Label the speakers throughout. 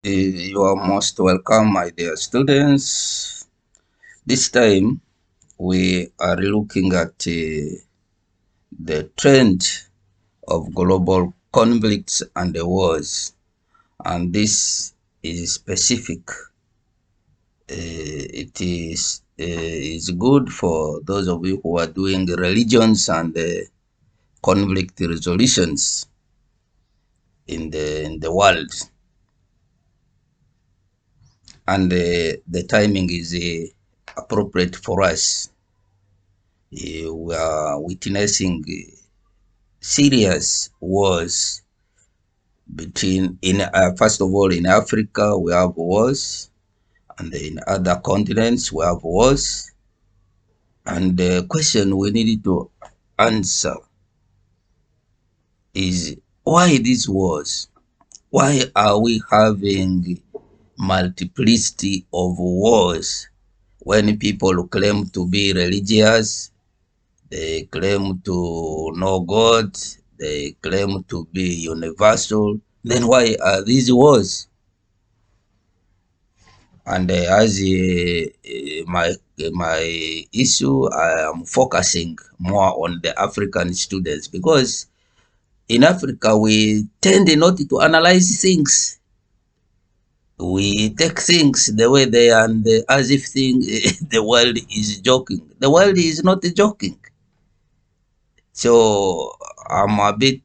Speaker 1: You are most welcome, my dear students. This time we are looking at the trend of global conflicts and wars, and this is specific. It is good for those of you who are doing religions and conflict resolutions in the world, and the timing is appropriate for us. We are witnessing serious wars between first of all in Africa we have wars, and in other continents we have wars, and the question we need to answer is why these wars? Why are we having multiplicity of wars when people claim to be religious? They claim to know God. They claim to be universal. Then why are these wars? And as my issue, I am focusing more on the African students, because in Africa we tend not to analyze things. We take things the way they are, and as if the world is joking. The world is not joking. So I'm a bit,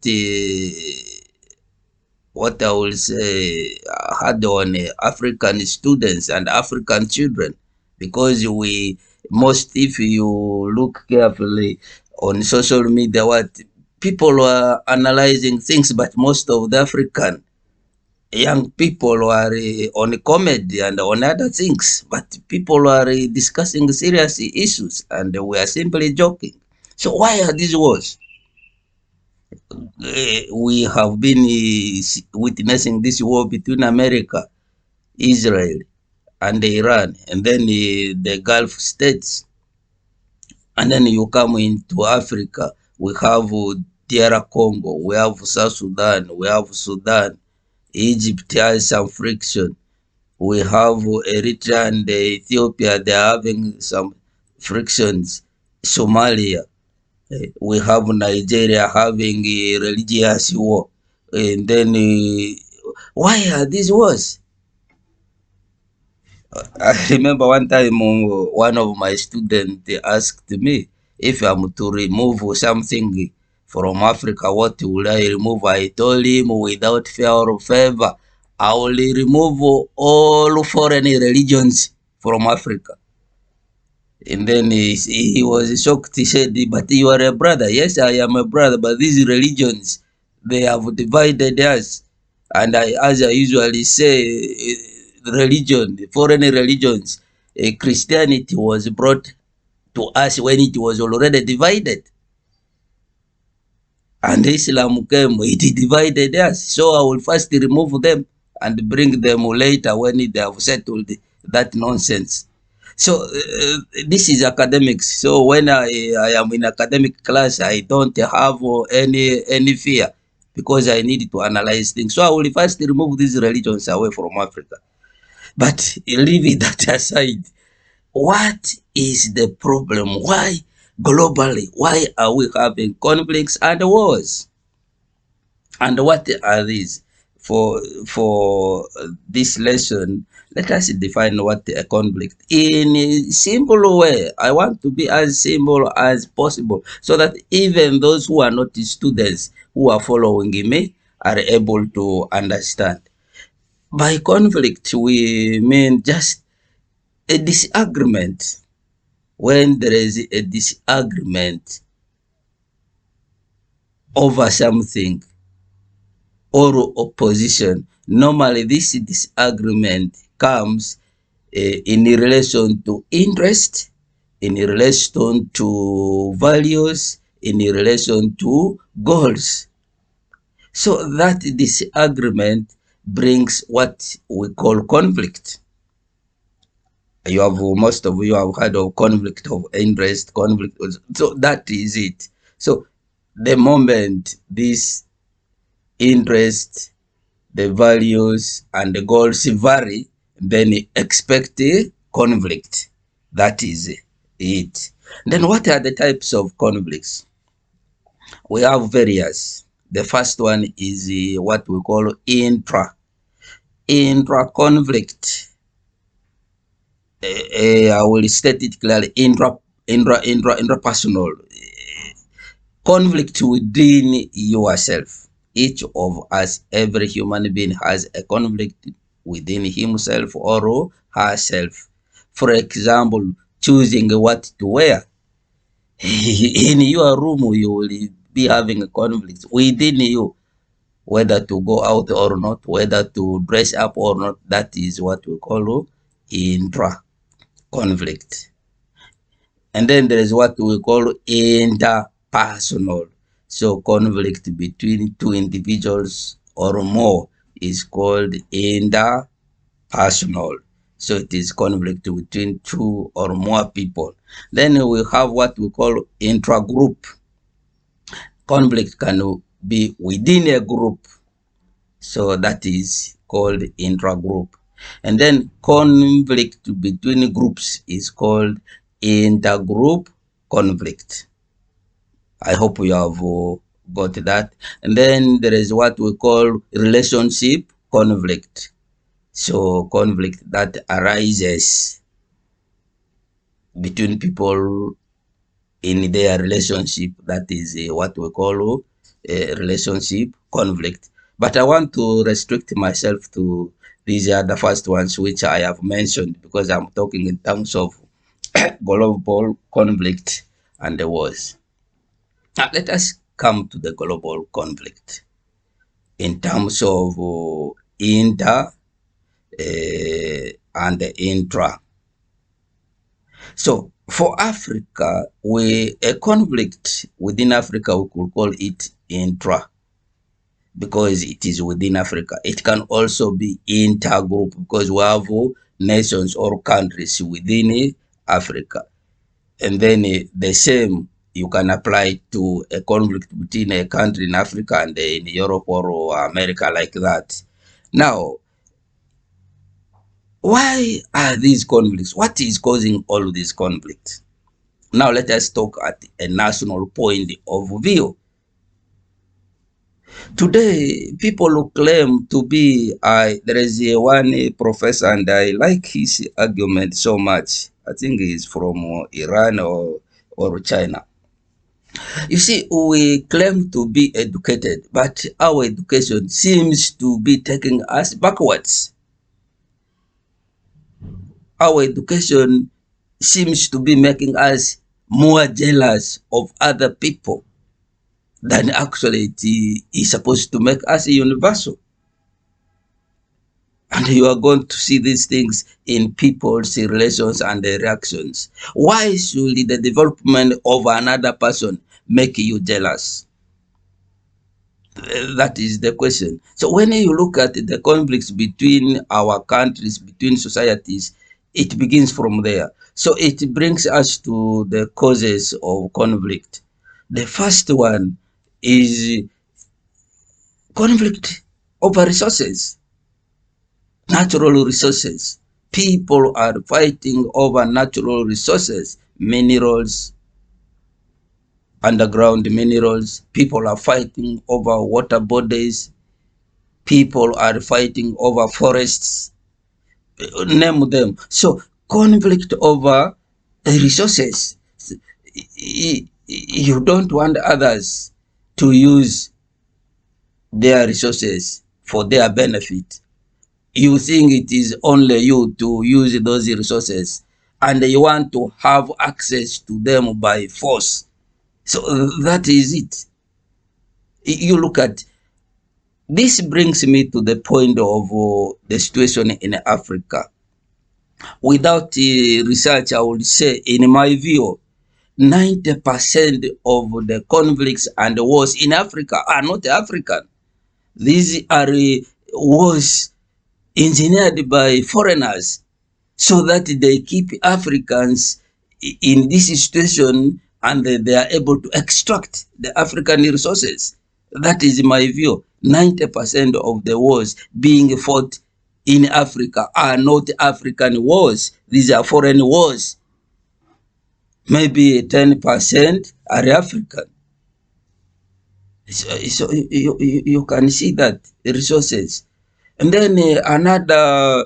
Speaker 1: what I will say, hard on African students and African children, because if you look carefully on social media, what people are analyzing things, but most of the African young people are on comedy and on other things, but people are discussing serious issues, and we are simply joking. So why are these wars? We have been witnessing this war between America, Israel, and Iran, and then the Gulf states. And then you come into Africa, we have DR Congo, we have South Sudan, we have Sudan, Egypt has some friction. We have Eritrea and Ethiopia, they are having some frictions. Somalia, we have Nigeria having a religious war. And then, why are these wars? I remember one time one of my students asked me if I'm to remove something from Africa, what will I remove? I told him without fear or favor, I will remove all foreign religions from Africa. And then he was shocked. He said, but you are a brother. Yes, I am a brother, but these religions, they have divided us. And as I usually say, religion, foreign religions, Christianity was brought to us when it was already divided. And Islam came, it divided us. So I will first remove them and bring them later when they have settled that nonsense. So this is academics. So when I am in academic class, I don't have any fear, because I need to analyze things. So I will first remove these religions away from Africa. But leaving that aside, what is the problem? Why globally? Why are we having conflicts and wars? And what are these? For this lesson, let us define what a conflict in a simple way. I want to be as simple as possible, so that even those who are not students who are following me are able to understand. By conflict, we mean just a disagreement. When there is a disagreement over something, or opposition, normally this disagreement comes in relation to interest, in relation to values, in relation to goals. So that disagreement brings what we call conflict. Most of you have heard of conflict of interest, conflict. So that is it. So the moment this interest the values and the goals vary, then expect a conflict. That is it. Then what are the types of conflicts? We have various. The first one is what we call intra conflict. I will state it clearly. Intrapersonal conflict within yourself. Each of us, every human being has a conflict within himself or herself. For example, choosing what to wear. In your room, you will be having a conflict within you, whether to go out or not, whether to dress up or not. That is what we call intra conflict. And then there is what we call interpersonal. So conflict between two individuals or more is called interpersonal. So it is conflict between two or more people. Then we have what we call intragroup. Conflict can be within a group. So that is called intragroup. And then conflict between groups is called intergroup conflict. I hope you have got that. And then there is what we call relationship conflict. So conflict that arises between people in their relationship. That is what we call a relationship conflict. But I want to restrict myself to these are the first ones which I have mentioned, because I'm talking in terms of global conflict and the wars. Now let us come to the global conflict in terms of inter and intra. So for Africa, a conflict within Africa, we could call it intra, because it is within Africa. It can also be intergroup, because we have nations or countries within Africa. And then the same you can apply to a conflict between a country in Africa and in Europe or America, like that. Now, why are these conflicts? What is causing all of these conflicts? Now let us talk at a national point of view. Today, people who claim to be, there is one professor and I like his argument so much. I think he's from Iran or China. You see, we claim to be educated, but our education seems to be taking us backwards. Our education seems to be making us more jealous of other people than actually it is supposed to make us universal. And you are going to see these things in people's relations and their reactions. Why should the development of another person make you jealous? That is the question. So when you look at the conflicts between our countries, between societies, it begins from there. So it brings us to the causes of conflict. The first one is conflict over resources, natural resources. People are fighting over natural resources, minerals, underground minerals. People are fighting over water bodies. People are fighting over forests. Name them. So conflict over resources. You don't want others to use their resources for their benefit. You think it is only you to use those resources, and you want to have access to them by force. So that is it. You look at this, brings me to the point of the situation in Africa. Without research, I would say, in my view, 90% of the conflicts and the wars in Africa are not African. These are wars engineered by foreigners so that they keep Africans in this situation and they are able to extract the African resources. That is my view. 90% of the wars being fought in Africa are not African wars. These are foreign wars. Maybe 10% are African. So you can see that resources. And then another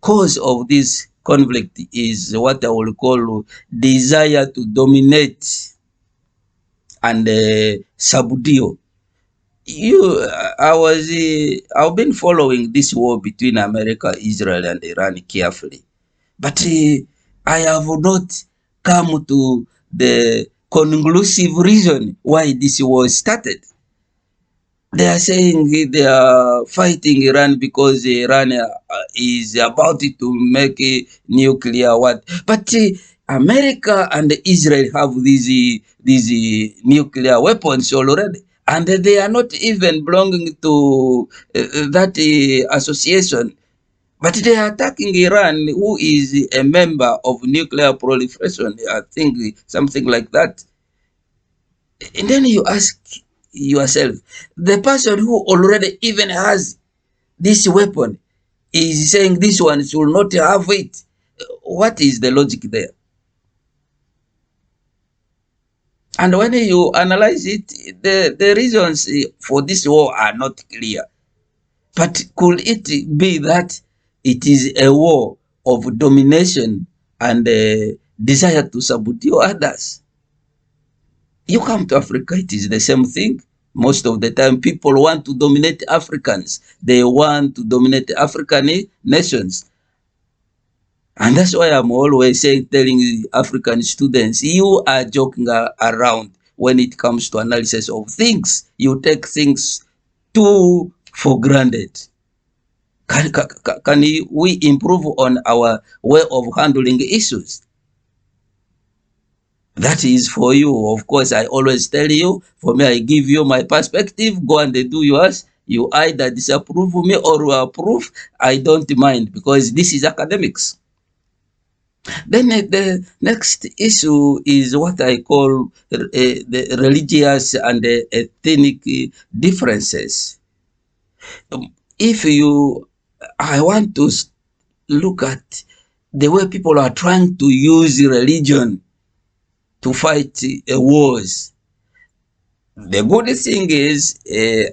Speaker 1: cause of this conflict is what I will call desire to dominate and subdue. I've been following this war between America, Israel, and Iran carefully, but I have not come to the conclusive reason why this war started. They are saying they are fighting Iran because Iran is about to make a nuclear what. But America and Israel have these nuclear weapons already. And they are not even belonging to that association. But they are attacking Iran, who is a member of nuclear proliferation. I think something like that. And then you ask yourself, the person who already even has this weapon is saying this one should not have it. What is the logic there? And when you analyze it, the reasons for this war are not clear. But could it be that it is a war of domination and desire to subdue others? You come to Africa, it is the same thing. Most of the time, people want to dominate Africans. They want to dominate African nations. And that's why I'm always saying, telling African students, you are joking around when it comes to analysis of things. You take things too for granted. Can we improve on our way of handling issues? That is for you. Of course, I always tell you, for me, I give you my perspective. Go and do yours. You either disapprove me or approve. I don't mind, because this is academics. Then the next issue is what I call the religious and ethnic differences. If I want to look at the way people are trying to use religion to fight wars. The good thing is,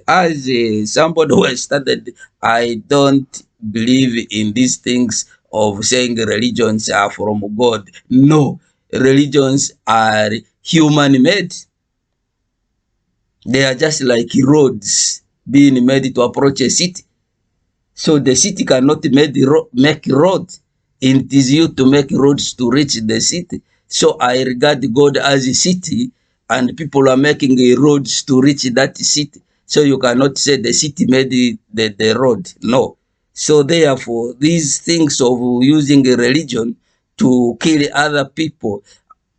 Speaker 1: as somebody who has started, I don't believe in these things of saying religions are from God. No, religions are human-made. They are just like roads being made to approach a city. So the city cannot make road. It is you to make roads to reach the city. So I regard God as a city, and people are making roads to reach that city. So you cannot say the city made the road. No. So therefore, these things of using a religion to kill other people,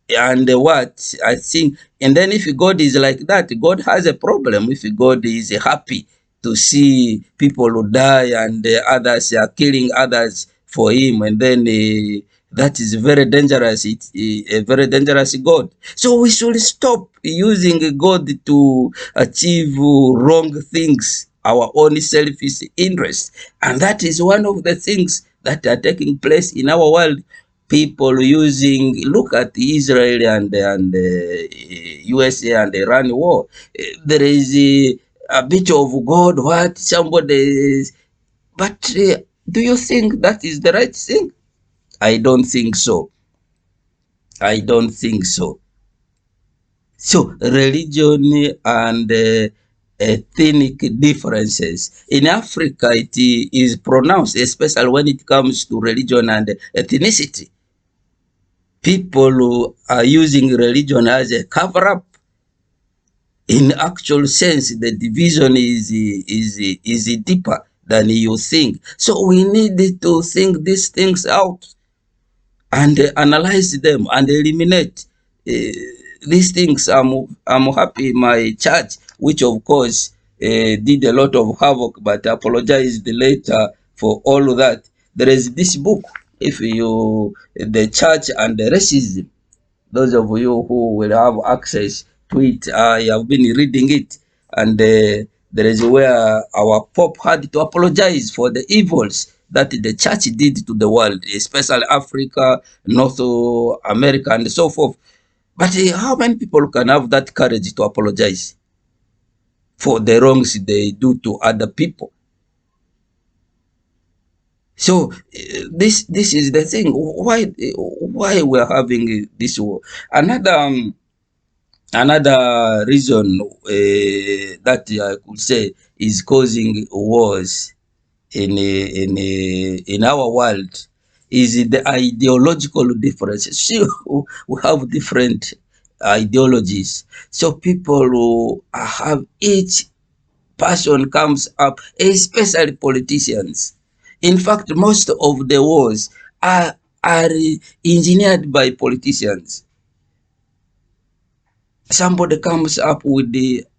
Speaker 1: and what I think, and then if God is like that, God has a problem. If God is happy to see people who die and others are killing others for him, and then that is very dangerous. It's a very dangerous God. So we should stop using God to achieve wrong things, our own selfish interest. And that is one of the things that are taking place in our world. People using, look at Israel and USA and Iran war. There is a bit of God, what somebody, but do you think that is the right thing? I don't think so. I don't think so. So religion and ethnic differences in Africa, it is pronounced, especially when it comes to religion and ethnicity. People who are using religion as a cover-up. In actual sense, the division is deeper than you think. So we need to think these things out and analyze them and eliminate these things. I'm happy my church, which of course did a lot of havoc, but apologized later for all of that. There is this book, if you, the church and the racism. Those of you who will have access to it, I have been reading it. And there is where our Pope had to apologize for the evils that the church did to the world, especially Africa, North America, and so forth. But how many people can have that courage to apologize for the wrongs they do to other people? So this is the thing. Why we are having this war? Another reason that I could say is causing wars in our world is the ideological differences. See, we have different ideologies. So people who have each person comes up, especially politicians. In fact, most of the wars are engineered by politicians. Somebody comes up with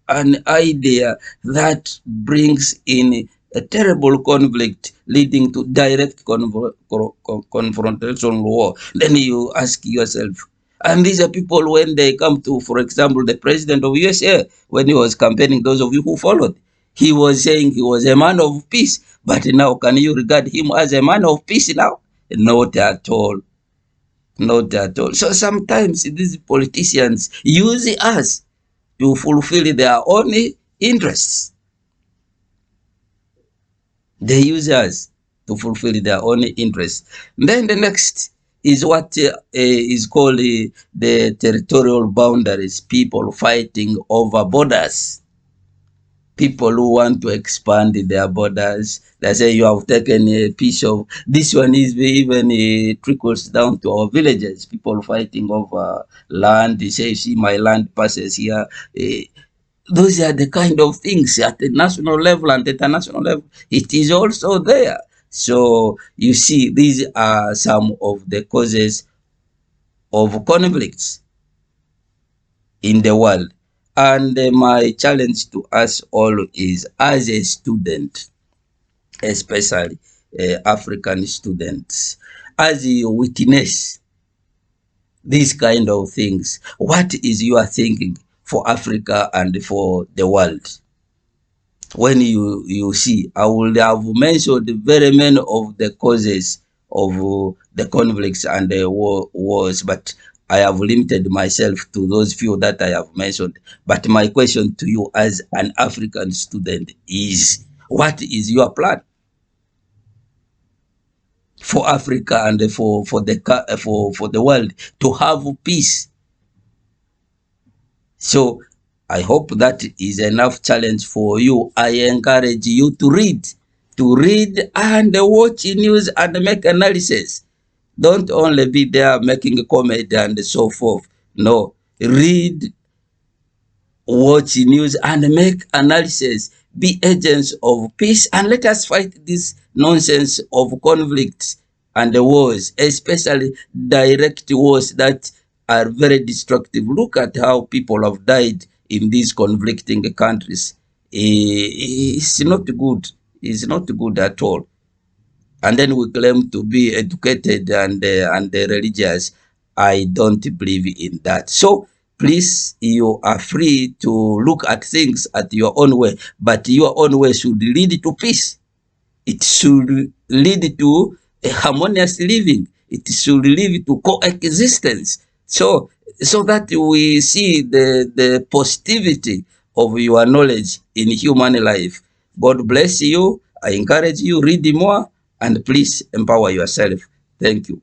Speaker 1: an idea that brings in a terrible conflict leading to direct confrontation war. Then you ask yourself, and these are people when they come to, for example, the president of USA, when he was campaigning, those of you who followed, he was saying he was a man of peace. But now, can you regard him as a man of peace now? Not at all. Not at all. So sometimes these politicians use us to fulfill their own interests. They use us to fulfill their own interests. Then the next is what is called the territorial boundaries, people fighting over borders. People who want to expand their borders. They say you have taken a piece of this one is even trickles down to our villages. People fighting over land. They say, see, my land passes here. Those are the kind of things at the national level and international level. It is also there. So you see, these are some of the causes of conflicts in the world. And my challenge to us all is, as a student, especially African students, as you witness these kind of things, what is your thinking for Africa and for the world? When you see, I will have mentioned very many of the causes of the conflicts and the wars, but I have limited myself to those few that I have mentioned. But my question to you as an African student is, what is your plan for Africa and for the world to have peace? So I hope that is enough challenge for you. I encourage you to read and watch news and make analysis. Don't only be there making a comment and so forth. No, read, watch news and make analysis. Be agents of peace and let us fight this nonsense of conflicts and the wars, especially direct wars that are very destructive. Look at how people have died in these conflicting countries. It's not good. It's not good at all. And then we claim to be educated and religious. I don't believe in that. So please, you are free to look at things at your own way, but your own way should lead to peace. It should lead to a harmonious living. It should lead to coexistence. So that we see the positivity of your knowledge in human life. God bless you. I encourage you, read more and please empower yourself. Thank you.